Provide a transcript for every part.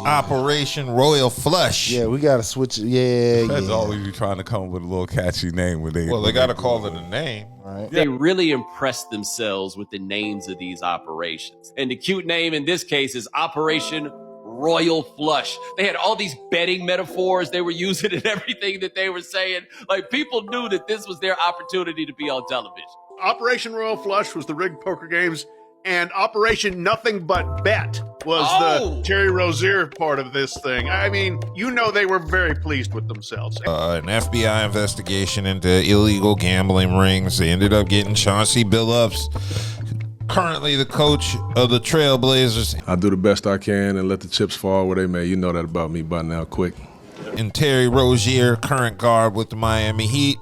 Operation Royal Flush. Yeah, we gotta switch it. Yeah, Feds yeah. always be trying to come up with a little catchy name when they. Well, they got to call it a name. Right. They really impressed themselves with the names of these operations. And the cute name in this case is Operation Royal Flush. They had all these betting metaphors they were using and everything that they were saying. Like, people knew that this was their opportunity to be on television. Operation Royal Flush was the rigged poker games, and Operation Nothing But Bet was the Terry Rozier part of this thing. I mean, they were very pleased with themselves. An FBI investigation into illegal gambling rings. They ended up getting Chauncey Billups, currently the coach of the Trailblazers. I do the best I can and let the chips fall where they may. You know that about me by now, quick. And Terry Rozier, current guard with the Miami Heat.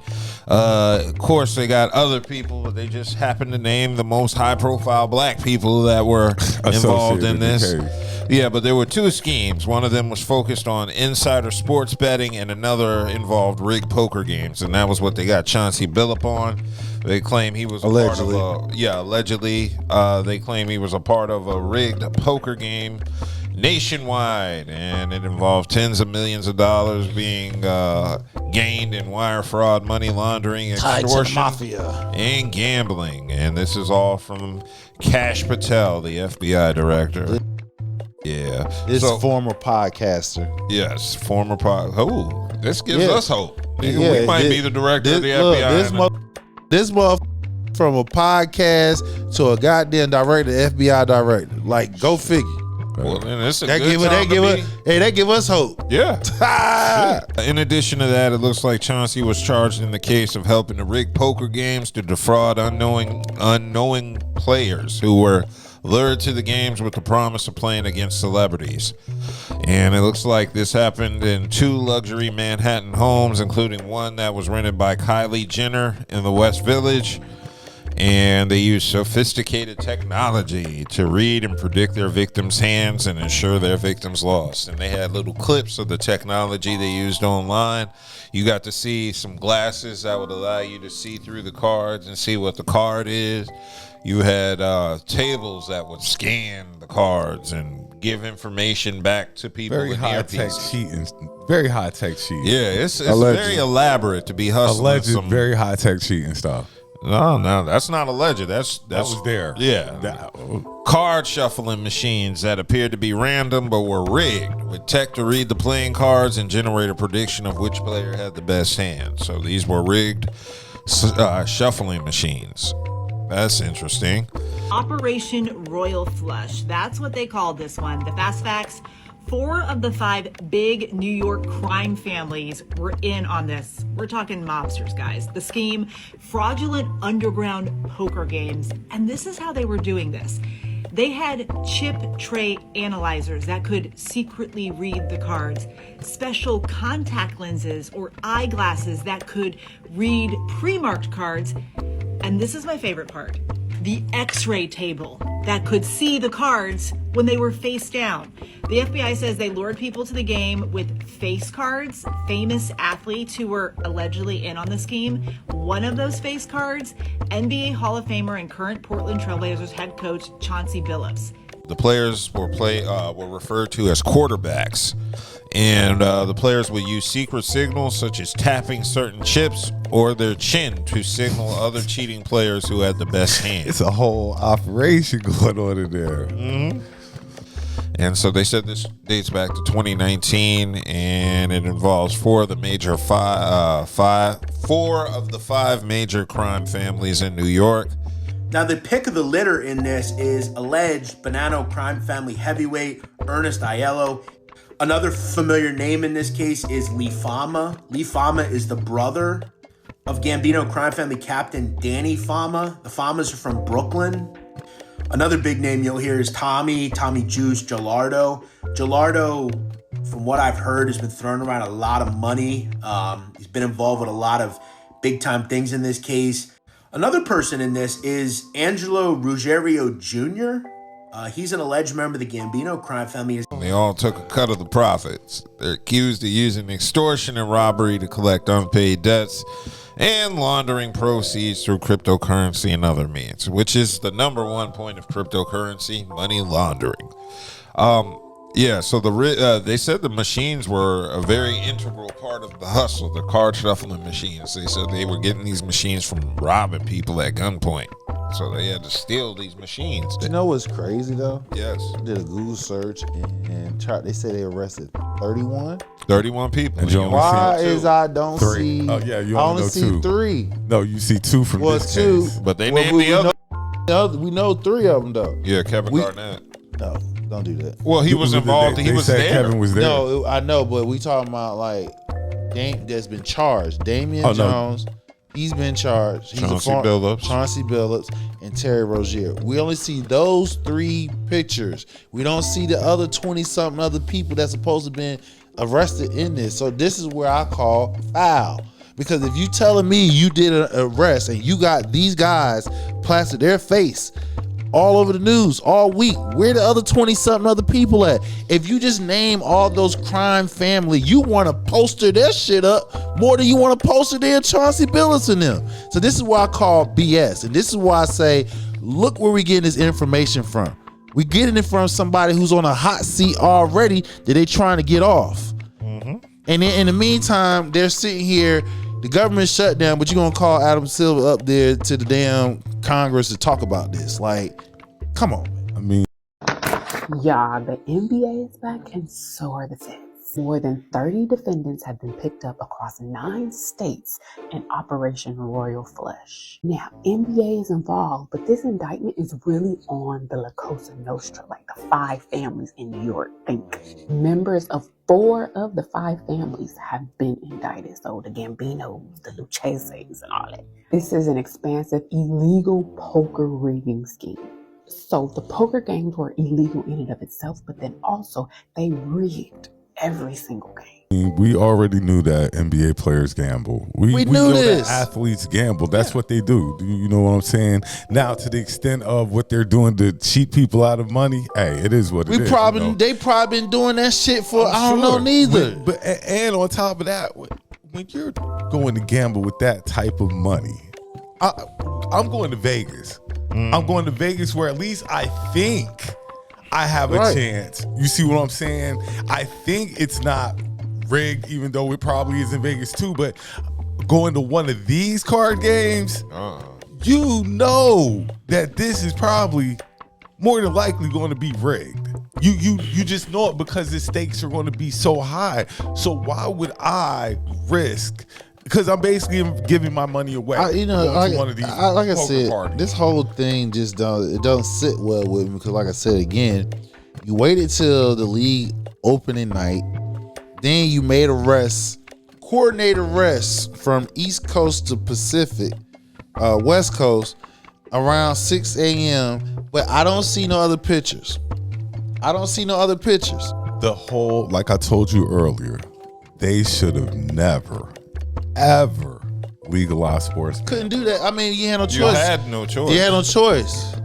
Of course, they got other people, but they just happened to name the most high-profile black people that were involved in this. Yeah, but there were two schemes. One of them was focused on insider sports betting, and another involved rigged poker games, and that was what they got Chauncey Billups on. They claim he was Allegedly. allegedly. They claim he was a part of a rigged poker game nationwide, and it involved tens of millions of dollars being gained in wire fraud, money laundering, Tied to the extortion, Mafia. and gambling. And this is all from Kash Patel, the FBI director. Yeah. This So- former podcaster. Yes, former this gives Yeah. us hope. Yeah, We might be the director of the FBI. This motherfucker from a podcast to a goddamn director, FBI director. Like, go figure. Well, then it's a That good time to be- they give us hope. Yeah. In addition to that, it looks like Chauncey was charged in the case of helping to rig poker games to defraud unknowing players who were lured to the games with the promise of playing against celebrities. And it looks like this happened in 2 luxury Manhattan homes, including one that was rented by Kylie Jenner in the West Village. And they used sophisticated technology to read and predict their victims' hands and ensure their victims lost. And they had little clips of the technology they used online. You got to see some glasses that would allow you to see through the cards and see what the card is. You had tables that would scan the cards and give information back to people. Very with high tech earpieces. cheating. Very high tech cheating. Yeah, it's Alleged. very elaborate to be hustling. Alleged, some, very high tech cheating stuff. No, that's not alleged. That was there. Yeah. Card shuffling machines that appeared to be random but were rigged with tech to read the playing cards and generate a prediction of which player had the best hand. So these were rigged shuffling machines. That's interesting. Operation Royal Flush. That's what they called this one. The fast facts: 4 of the 5 big New York crime families were in on this. We're talking mobsters, guys. The scheme: fraudulent underground poker games. And this is how they were doing this. They had chip tray analyzers that could secretly read the cards, special contact lenses or eyeglasses that could read pre-marked cards, and this is my favorite part: the X-ray table that could see the cards when they were face down. The FBI says they lured people to the game with face cards, famous athletes who were allegedly in on the scheme. One of those face cards, NBA Hall-of-Famer and current Portland Trailblazers head coach Chauncey Billups. The players were referred to as quarterbacks, and the players would use secret signals such as tapping certain chips or their chin to signal other cheating players who had the best hand. It's a whole operation going on in there. Mm-hmm. And so they said this dates back to 2019, and it involves 4 of the 5 major crime families in New York. Now, the pick of the litter in this is alleged Bonanno crime family heavyweight Ernest Aiello. Another familiar name in this case is Lee Fama. Lee Fama is the brother of Gambino crime family captain Danny Fama. The Famas are from Brooklyn. Another big name you'll hear is Tommy Juice Gilardo. Gilardo, from what I've heard, has been throwing around a lot of money. He's been involved with a lot of big-time things in this case. Another person in this is Angelo Ruggiero Jr. He's an alleged member of the Gambino crime family. They all took a cut of the profits. They're accused of using extortion and robbery to collect unpaid debts and laundering proceeds through cryptocurrency and other means, which is the number one point of cryptocurrency: money laundering. Yeah, so they said the machines were a very integral part of the hustle, the card shuffling machines. They said they were getting these machines from robbing people at gunpoint. So they had to steal these machines. You know what's crazy though? Yes. I did a Google search and they say they arrested 31. 31 people. And you only Why see is I don't three. see? Oh yeah, you I only only know see two. 3. No, you see 2 from Well, this 2. case. But they Well, named the other. We know 3 of them though. Yeah, Kevin Garnett. No, don't do that. Well, he was involved. He was said there. Kevin was there. No, I know, but we talking about like that's been charged. Damian Oh, no. Jones, he's been charged. He's Chauncey Billups. Chauncey Billups, and Terry Rozier. We only see those 3 pictures. We don't see the other 20-something other people that's supposed to been arrested in this. So this is where I call foul. Because if you telling me you did an arrest and you got these guys plastered their face all over the news all week, where the other 20-something other people at? If you just name all those crime family, you want to poster their shit up more than you want to poster their Chauncey Billups in them. So this is why I call BS. And this is why I say, look where we getting this information from. We getting it from somebody who's on a hot seat already that they trying to get off. And then in the meantime, they're sitting here, the government shut down, but you're going to call Adam Silver up there to the damn Congress to talk about this. Like, come on. I mean, Yeah, the NBA is back and so are the feds. More than 30 defendants have been picked up across 9 states in Operation Royal Flush. Now, NBA is involved, but this indictment is really on the Cosa Nostra, like the 5 families in New York. Think members of 4 of the 5 families have been indicted. So the Gambinos, the Luccheses, and all that. This is an expansive illegal poker rigging scheme. So the poker games were illegal in and of itself, but then also they rigged every single game. we already knew that NBA players gamble. We knew know this. that athletes gamble. That's what they do. You know what I'm saying? Now, to the extent of what they're doing to cheat people out of money, hey, it is what it is. They probably been doing that shit for I'm I don't know sure. neither. And on top of that, when you're going to gamble with that type of money, I'm going to Vegas. I'm going to Vegas where at least I think I have a chance. You see what I'm saying? I think it's not rigged, even though it probably is in Vegas too. But going to one of these card games, you know that this is probably more than likely going to be rigged. You just know it because the stakes are going to be so high. So why would I risk? Because I'm basically giving my money away. One of these like I said, parties. this whole thing just doesn't sit well with me. Because like I said again, you waited till the league opening night, then you made coordinated arrests from East Coast to Pacific, West Coast, around 6 a.m. But I don't see no other pictures. The whole, like I told you earlier, they should have never, ever legalized sports. Couldn't do that. I mean, you had no choice. You had no choice. You had no choice.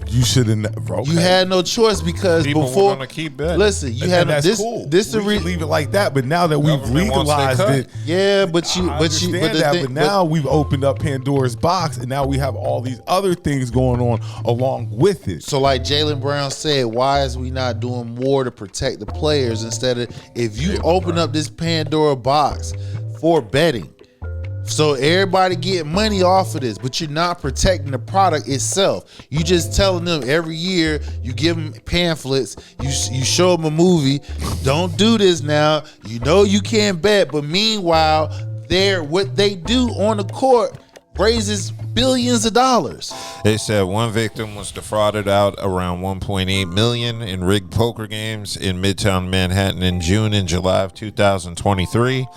You should have never. Okay. You had no choice because People before. were gonna keep betting. Listen, you And had that's this. cool. This the we should reason. leave it like that. But now that we've Government wants their legalized cut. it, Yeah, but I understand that. But now we've opened up Pandora's box, and now we have all these other things going on along with it. So like Jaylen Brown said, why is we not doing more to protect the players instead of if you open up this Pandora box for betting, so everybody get money off of this, but you're not protecting the product itself. You just telling them every year you give them pamphlets, you show them a movie. Don't do this now. You know you can't bet, but meanwhile, what they do on the court raises billions of dollars. They said one victim was defrauded out around $1.8 million in rigged poker games in Midtown Manhattan in June and July of 2023.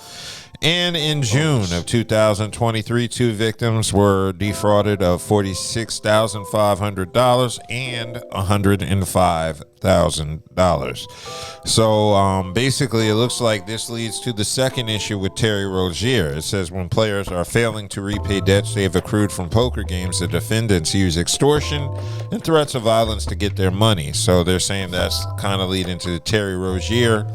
And in June of 2023, 2 victims were defrauded of $46,500 and $105,000. So basically, it looks like this leads to the second issue with Terry Rozier. It says when players are failing to repay debts they've accrued from poker games, the defendants use extortion and threats of violence to get their money. So they're saying that's kind of leading to Terry Rozier,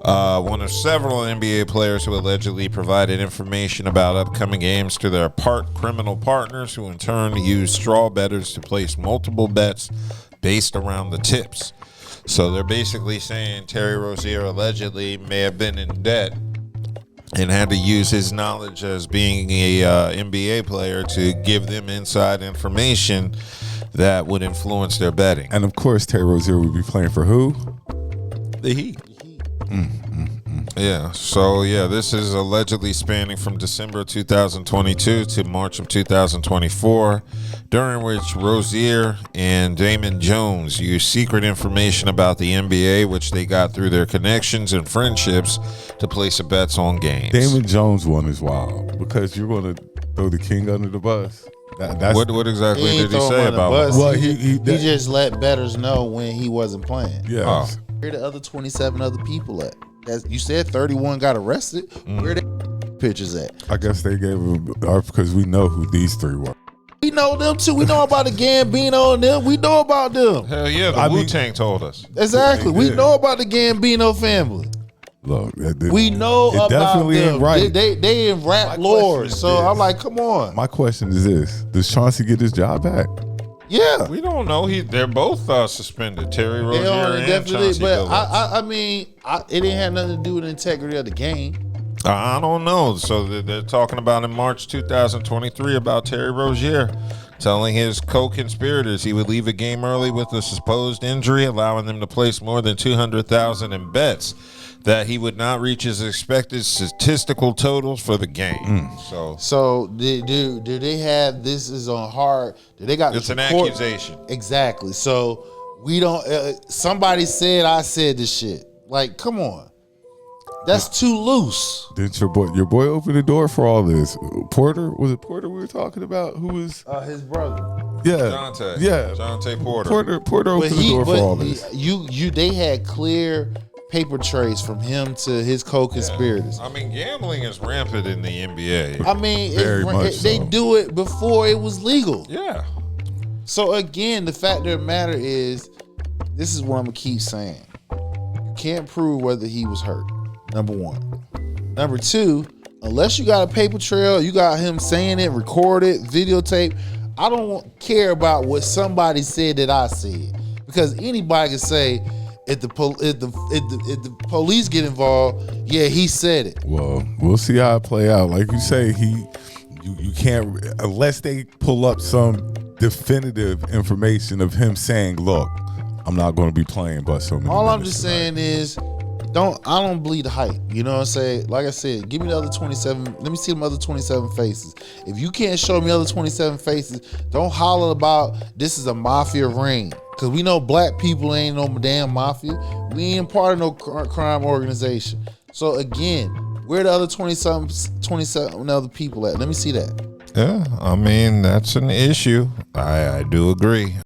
one of several NBA players who allegedly provided information about upcoming games to their criminal partners, who in turn used straw bettors to place multiple bets based around the tips. So they're basically saying Terry Rozier allegedly may have been in debt and had to use his knowledge as being a NBA player to give them inside information that would influence their betting. And of course, Terry Rozier would be playing for who? The Heat. Yeah. So yeah, this is allegedly spanning from December 2022 to March of 2024, during which Rozier and Damon Jones used secret information about the NBA, which they got through their connections and friendships, to place bets on games. Damon Jones one is wild because you're going to throw the king under the bus. What exactly did he say about it? Well, he just let bettors know when he wasn't playing. Yeah. Where the other 27 other people at? You said 31 got arrested. Where the pictures at? I guess they gave him because we know who these three were. We know them too. We know about the Gambino and them. We know about them. Hell yeah, the Wu-Tang told us. Exactly. We know about the Gambino family. Look, we know about definitely them. Ain't right. They in rap lore. So I'm like, come on. My question is this: does Chauncey get his job back? Yeah, we don't know. They're both suspended. Terry Rozier and Chauncey Billups. I mean, it didn't have nothing to do with the integrity of the game. I don't know. So they're talking about in March 2023 about Terry Rozier telling his co-conspirators he would leave a game early with a supposed injury, allowing them to place more than $200,000 in bets that he would not reach his expected statistical totals for the game. So do they have this is on hard? Do they got? It's an accusation. Exactly. So we don't. Somebody said I said this shit. Like, come on. That's too loose. Didn't your boy open the door for all this? Porter, was it Porter we were talking about? Who was his brother? Yeah, Jonte. Yeah, Jonte Porter. Porter opened the door for all this. They had clear paper trace from him to his co-conspirators. Yeah. I mean, gambling is rampant in the NBA. I mean, they do it before it was legal. Yeah. So again, the fact of the matter is, this is what I'm gonna keep saying. You can't prove whether he was hurt. Number one. Number two, unless you got a paper trail, you got him saying it, recorded, videotape. I don't care about what somebody said that I said, because anybody can say if the police get involved, yeah, he said it. Well, we'll see how it play out. Like you say, you can't unless they pull up some definitive information of him saying, "Look, I'm not going to be playing but so many." All I'm just saying is, I don't believe the hype. You know what I'm saying? Like I said, give me the other 27. Let me see them other 27 faces. If you can't show me other 27 faces, don't holler about this is a mafia ring. Because we know black people ain't no damn mafia. We ain't part of no crime organization. So again, where the other 27 other people at? Let me see that. Yeah, I mean, that's an issue. I do agree.